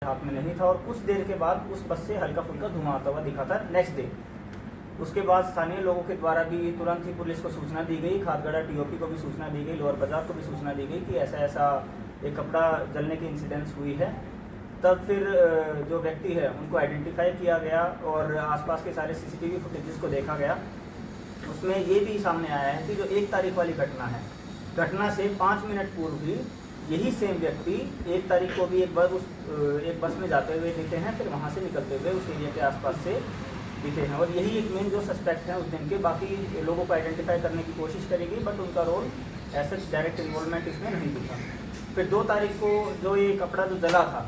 हाथ में नहीं था और कुछ देर के बाद उस बस से हल्का फुल्का धुआं आता हुआ दिखा था नेक्स्ट डे। उसके बाद स्थानीय लोगों के द्वारा भी तुरंत ही पुलिस को सूचना दी गई, खादगड़ा टीओपी को भी सूचना दी गई, लोअर बाजार को भी सूचना दी गई कि ऐसा ऐसा एक कपड़ा जलने की इंसिडेंस हुई है। तब फिर जो व्यक्ति है उनको आइडेंटिफाई किया गया और आसपास के सारे सीसीटीवी फुटेजेस को देखा गया। उसमें ये भी सामने आया है कि जो 1 तारीख वाली घटना है, घटना से 5 मिनट पूर्व भी यही सेम व्यक्ति 1 तारीख को भी एक बस में जाते हुए दिखे हैं, फिर वहाँ से निकलते हुए उस एरिया के आसपास से दिखे हैं। और यही एक मेन जो सस्पेक्ट हैं उस दिन के। बाकी लोगों को आइडेंटिफाई करने की कोशिश करेगी बट उनका रोल ऐसा डायरेक्ट इन्वॉल्वमेंट इसमें नहीं दिखा। फिर 2 तारीख को जो ये कपड़ा जो जला था,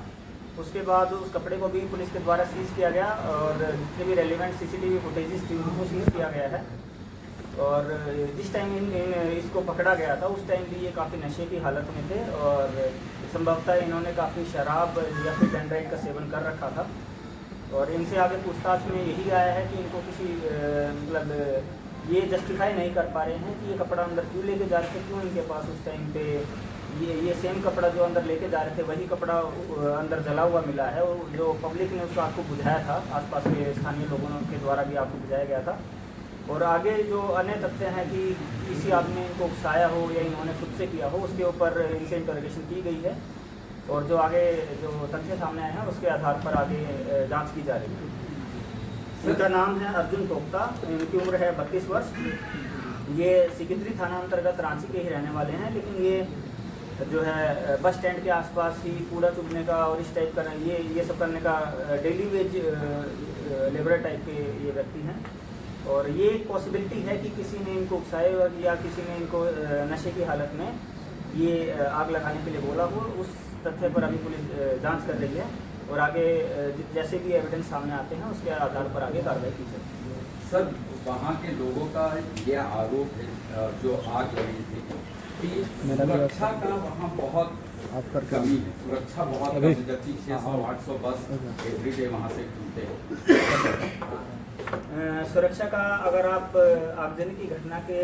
उसके बाद उस कपड़े को भी पुलिस के द्वारा सीज़ किया गया और जितने भी रेलिवेंट सीसीटीवी फुटेजेस थी उनको सीज़ किया गया है। और जिस टाइम इसको पकड़ा गया था उस टाइम भी ये काफ़ी नशे की हालत में थे और संभवतः इन्होंने काफ़ी शराब या फिर डेंड्राइट का सेवन कर रखा था। और इनसे आगे पूछताछ में यही आया है कि इनको किसी मतलब ये जस्टिफाई नहीं कर पा रहे हैं कि ये कपड़ा अंदर क्यों लेके जा रहे थे, क्यों इनके पास उस टाइम पे ये सेम कपड़ा जो अंदर लेके जा रहे थे वही कपड़ा अंदर जला हुआ मिला है। और जो पब्लिक ने उसको आग को बुझाया था, आसपास के स्थानीय लोगों के द्वारा भी आग को बुझाया गया था। और आगे जो अन्य तथ्य हैं कि किसी आदमी ने इनको उकसाया हो या इन्होंने खुद से किया हो, उसके ऊपर इनसे इंटरोगेशन की गई है और जो आगे जो तथ्य सामने आए हैं उसके आधार पर आगे जांच की जा रही है। इनका नाम है अर्जुन टोक्ता, इनकी उम्र है 32 वर्ष। ये सिकिंद्री थाना अंतर्गत रांची के ही रहने वाले हैं, लेकिन ये जो है बस स्टैंड के आसपास ही कूड़ा चुगने का और इस टाइप का ये सब करने का डेली वेज लेबर टाइप के ये व्यक्ति हैं। और ये एक पॉसिबिलिटी है कि किसी ने इनको उकसाया या किसी ने इनको नशे की हालत में ये आग लगाने के लिए बोला हो। उस तथ्य पर अभी पुलिस जांच कर रही है और आगे जैसे भी एविडेंस सामने आते हैं उसके आधार पर आगे कार्रवाई की जाएगी। सर, वहाँ के लोगों का यह आरोप है जो आग लगी थी कि सुरक्षा का वहाँ बहुत कमी है, सुरक्षा बहुत कमी, जबकि 600-800 बस एवरीडे वहाँ से घूमते हैं। सुरक्षा का अगर आप आगजनी की घटना के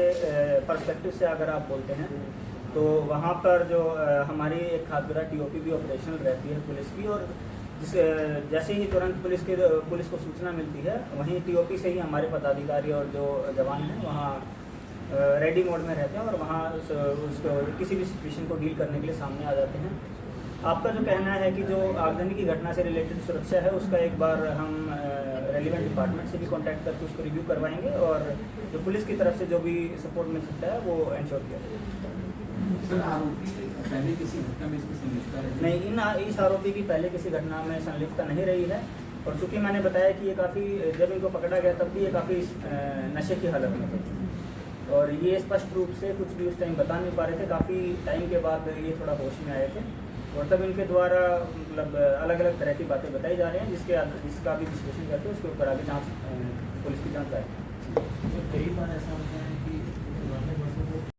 पर्सपेक्टिव से अगर आप बोलते हैं तो वहाँ पर जो हमारी एक खादगड़ा टीओपी भी ऑपरेशनल रहती है पुलिस की। और जैसे ही तुरंत पुलिस को सूचना मिलती है वहीं टीओपी से ही हमारे पदाधिकारी और जो जवान हैं वहाँ रेडी मोड में रहते हैं और वहाँ उसको किसी भी सिचुएशन को डील करने के लिए सामने आ जाते हैं। आपका जो कहना है कि जो आगजनी की घटना से रिलेटेड सुरक्षा है उसका एक बार हम रेलिवेंट डिपार्टमेंट से भी कांटेक्ट करके उसको रिव्यू करवाएंगे और जो पुलिस की तरफ से जो भी सपोर्ट मिल सकता है वो इंश्योर किया जाएगा। पहले किसी घटना में इसकी संलिप्तता नहीं, इस आरोपी की पहले किसी घटना में संलिप्तता नहीं रही है। और चूँकि मैंने बताया कि ये काफ़ी, जब इनको पकड़ा गया तब भी ये काफ़ी नशे की हालत में थे और ये स्पष्ट रूप से कुछ भी उस टाइम बता नहीं पा रहे थे। काफ़ी टाइम के बाद ये थोड़ा होश में आए थे और तब इनके द्वारा मतलब अलग अलग तरह की बातें बताई जा रही हैं जिसका भी विश्लेषण करके उसके ऊपर आगे जांच पुलिस की जांच आएगी। कई बार ऐसा होता है कि